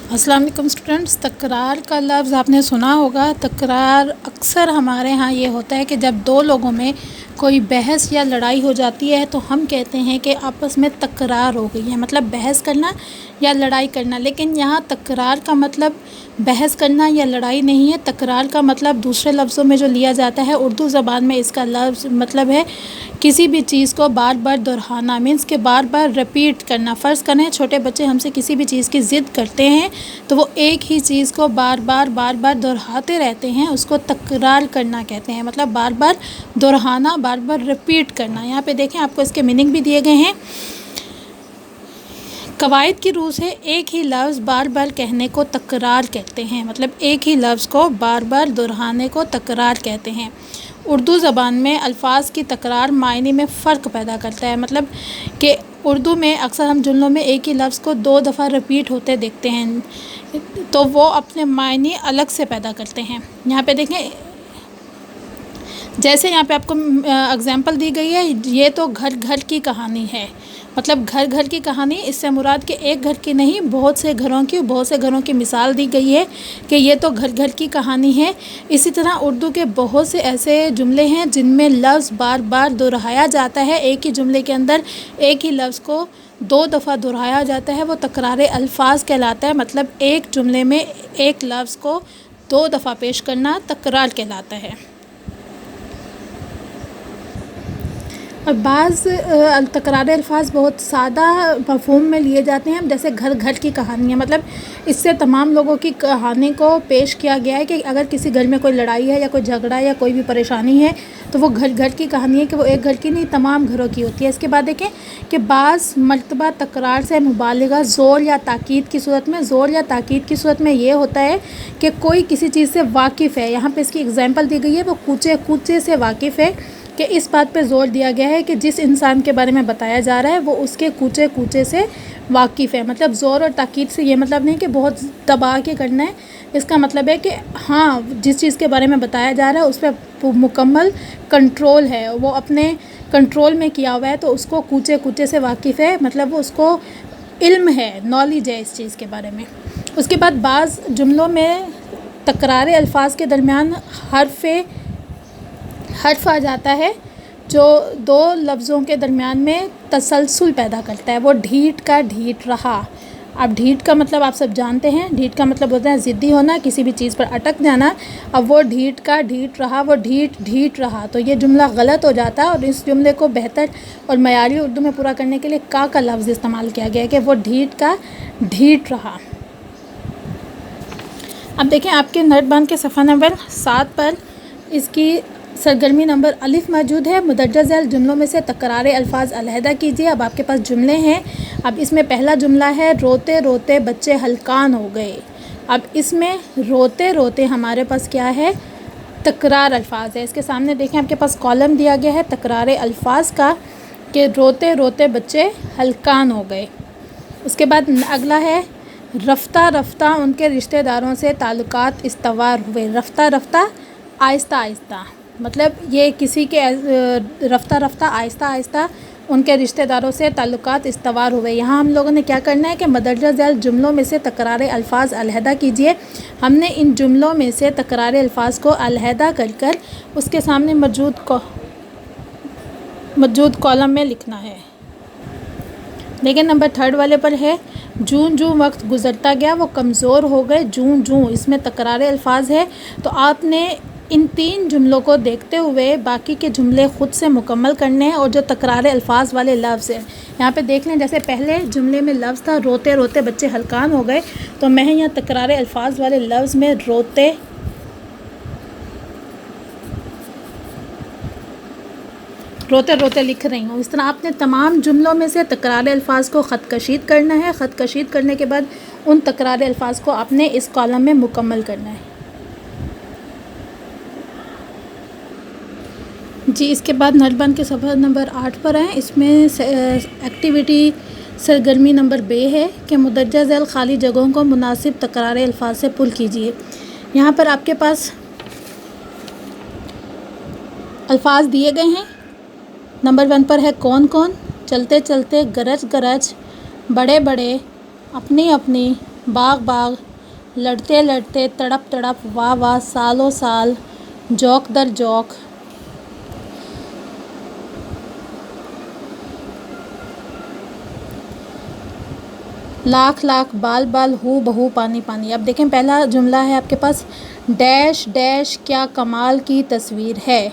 अस्सलाम वालेकुम स्टूडेंट्स। तकरार का लफ्ज़ आपने सुना होगा। तकरार अक्सर हमारे यहाँ ये होता है कि जब दो लोगों में कोई बहस या लड़ाई हो जाती है तो हम कहते हैं कि आपस में तकरार हो गई है, मतलब बहस करना या लड़ाई करना। लेकिन यहाँ तकरार का मतलब बहस करना या लड़ाई नहीं है। तकरार का मतलब दूसरे लफ्ज़ों में जो लिया जाता है, उर्दू ज़बान में इसका लफ्ज़ मतलब है किसी भी चीज़ को बार बार दोहराना, मीन्स के बार बार रिपीट करना। फ़र्ज़ करें छोटे बच्चे हमसे किसी भी चीज़ की ज़िद करते हैं तो वो एक ही चीज़ को बार बार दोहराते रहते हैं, उसको तकरार करना कहते हैं। मतलब बार बार दोहराना, बार बार रिपीट करना। यहाँ पे देखें आपको इसके मीनिंग भी दिए गए हैं। कवायद की रूह से एक ही लफ्ज़ बार बार कहने को तकरार कहते हैं, मतलब एक ही लफ्ज़ को बार बार दोहराने को तकरार कहते हैं। उर्दू ज़बान में अल्फाज की तकरार मायने में फ़र्क पैदा करता है, मतलब कि उर्दू में अक्सर हम जुमलों में एक ही लफ्ज़ को दो दफ़ा रिपीट होते देखते हैं तो वो अपने मायने अलग से पैदा करते हैं। यहाँ पे देखें, जैसे यहाँ पे आपको एग्ज़ाम्पल दी गई है, ये तो घर घर की कहानी है। मतलब घर घर की कहानी, इससे मुराद कि एक घर की नहीं, बहुत से घरों की मिसाल दी गई है कि ये तो घर घर की कहानी है। इसी तरह उर्दू के बहुत से ऐसे जुमले हैं जिनमें लफ्ज़ बार बार दोहराया जाता है। एक ही जुमले के अंदर एक ही लफ्ज़ को दो दफ़ा दोहराया जाता है, वो तकरार अल्फाज कहलाता है। मतलब एक जुमले में एक लफ्ज़ को दो दफ़ा पेश करना तकरार कहलाता है। और बाज़ तकरार अल्फाज बहुत सादा मफ़हूम में लिए जाते हैं, जैसे घर घर की कहानी है। मतलब इससे तमाम लोगों की कहानी को पेश किया गया है कि अगर किसी घर में कोई लड़ाई है या कोई झगड़ा या कोई भी परेशानी है तो वो घर घर की कहानी है, कि वो एक घर की नहीं तमाम घरों की होती है। इसके बाद देखें कि बाज़ मर्तबा तकरार से मुबालिगा ज़ोर या ताकीद की सूरत में ये होता है कि कोई किसी चीज़ से वाकिफ़ है। यहाँ पर इसकी एग्ज़ाम्पल दी गई है, वो कूचे कूचे से वाकिफ़ है, कि इस बात पे ज़ोर दिया गया है कि जिस इंसान के बारे में बताया जा रहा है वो उसके कूचे कूचे से वाकिफ़ है। मतलब ज़ोर और ताकीद से ये मतलब नहीं कि बहुत दबा के करना है, इसका मतलब है कि हाँ, जिस चीज़ के बारे में बताया जा रहा है उस पर मुकम्मल कंट्रोल है, वो अपने कंट्रोल में किया हुआ है, तो उसको कूचे कूचे से वाकिफ़ है, मतलब वो उसको इल्म है, नॉलेज है इस चीज़ के बारे में। उसके बाद बाज़ जुमलों में तकरार अल्फाज के दरमियान हर्फ आ जाता है जो दो लफ्ज़ों के दरमियान में तसलसल पैदा करता है। वो ढीठ का ढीठ रहा। अब ढीठ का मतलब आप सब जानते हैं, ढीठ का मतलब होता है ज़िद्दी होना, किसी भी चीज़ पर अटक जाना। अब वो ढीठ का ढीठ रहा, वो ढीठ रहा, तो ये जुमला गलत हो जाता है। और इस जुमले को बेहतर और मयारी उर्दू में पूरा करने के लिए का लफ्ज़ इस्तेमाल किया गया है कि वो ढीठ का ढीठ रहा। अब देखें आपके नोटबंद के सफ़ा नंबर 7 पर इसकी सरगर्मी नंबर अलिफ मौजूद है। मुदर्रज झैल जुमलों में से तकरार अल्फाज अलहदा कीजिए। अब आपके पास जुमले हैं। अब इसमें पहला जुमला है, रोते रोते बच्चे हलकान हो गए। अब इसमें रोते रोते हमारे पास क्या है, तकरार अल्फाज है। इसके सामने देखें आपके पास कॉलम दिया गया है तकरार अल्फाज का, कि रोते रोते बच्चे हलकान हो गए। उसके बाद अगला है, रफ्ता रफ्ता उनके रिश्तेदारों से ताल्लुकात इस्तवार हुए। रफ्ता रफ्ता आहिस्ता आहिस्ता, मतलब ये किसी के रफ्ता रफ्ता आहिस्ता आहिस्ता उनके रिश्तेदारों से ताल्लुकात इस्तवार हुए। यहाँ हम लोगों ने क्या करना है कि मदरजा झैल जुमलों में से तकरार अल्फाज अलहदा कीजिए। हमने इन जुमलों में से तकरार अल्फाज को अलहदा कर उसके सामने मौजूद कॉलम में लिखना है। लेकिन नंबर 3 वाले पर है, जूं जूं वक्त गुज़रता गया वो कमज़ोर हो गए। जूं जूं इसमें तकरार अल्फाज है, तो आपने इन 3 जुमलों को देखते हुए बाकी के जुमले ख़ुद से मुकम्मल करने हैं। और जो तकरार अल्फाज वाले लफ्ज़ हैं यहाँ पे देख लें, जैसे पहले जुमले में लफ्ज़ था रोते रोते बच्चे हलकान हो गए, तो मैं यहाँ तकरार अल्फाज वाले लफ्ज़ में रोते रोते लिख रही हूँ। इस तरह आपने तमाम जुमलों में से तकरार अल्फाज को ख़त कशीद करना है। ख़त कशीद करने के बाद उन तकरार अल्फाज को आपने इस कॉलम में मुकम्मल करना है जी। इसके बाद नोटबंद के सफ़ा नंबर 8 पर हैं। इसमें एक्टिविटी सरगर्मी नंबर बे है कि मुदर्रजा झैल खाली जगहों को मुनासिब तकरार अल्फाज से पुल कीजिए। यहाँ पर आपके पास अल्फाज दिए गए हैं। नंबर 1 पर है कौन कौन, चलते चलते, गरज गरज, बड़े बड़े, अपनी अपनी, باغ باغ، لڑتے لڑتے، تڑپ تڑپ، واہ واہ، سالوں سال، جوک در جوک، لاکھ لاکھ، بال بال، ہو بہو، پانی پانی۔ اب دیکھیں پہلا جملہ ہے آپ کے پاس ڈیش ڈیش کیا کمال کی تصویر ہے۔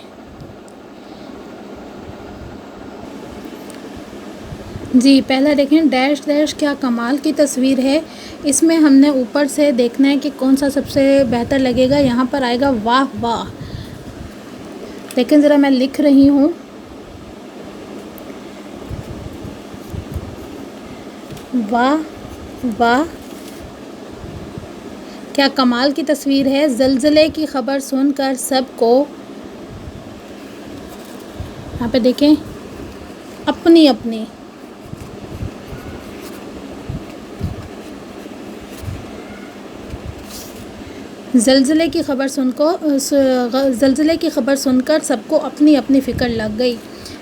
جی پہلا دیکھیں ڈیش ڈیش کیا کمال کی تصویر ہے، اس میں ہم نے اوپر سے دیکھنا ہے کہ کون سا سب سے بہتر لگے گا۔ یہاں پر آئے گا واہ واہ، لیکن ذرا میں لکھ رہی ہوں، واہ واہ کیا کمال کی تصویر ہے، زلزلے کی خبر سن کر سب کو، یہاں پہ دیکھیں اپنی اپنی، زلزلے کی خبر سن کر سب کو اپنی اپنی فکر لگ گئی۔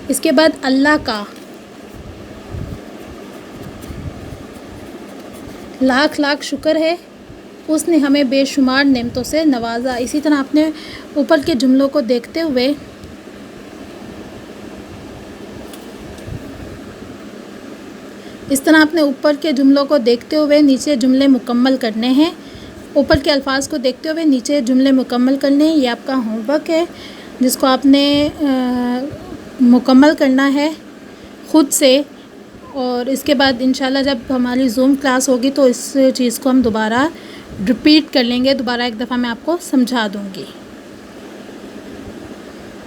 اس کے بعد اللہ کا لاکھ لاکھ شکر ہے، اس نے ہمیں بے شمار نعمتوں سے نوازا۔ اسی طرح اپنے اوپر کے جملوں کو دیکھتے ہوئے نیچے جملے مکمل کرنے ہیں، اوپر کے الفاظ کو دیکھتے ہوئے نیچے جملے مکمل کرنے ہیں۔ یہ آپ کا ہوم ورک ہے جس کو آپ نے مکمل کرنا ہے خود سے، اور اس کے بعد انشاءاللہ جب ہماری زوم کلاس ہوگی تو اس چیز کو ہم دوبارہ ریپیٹ کر لیں گے، دوبارہ ایک دفعہ میں آپ کو سمجھا دوں گی۔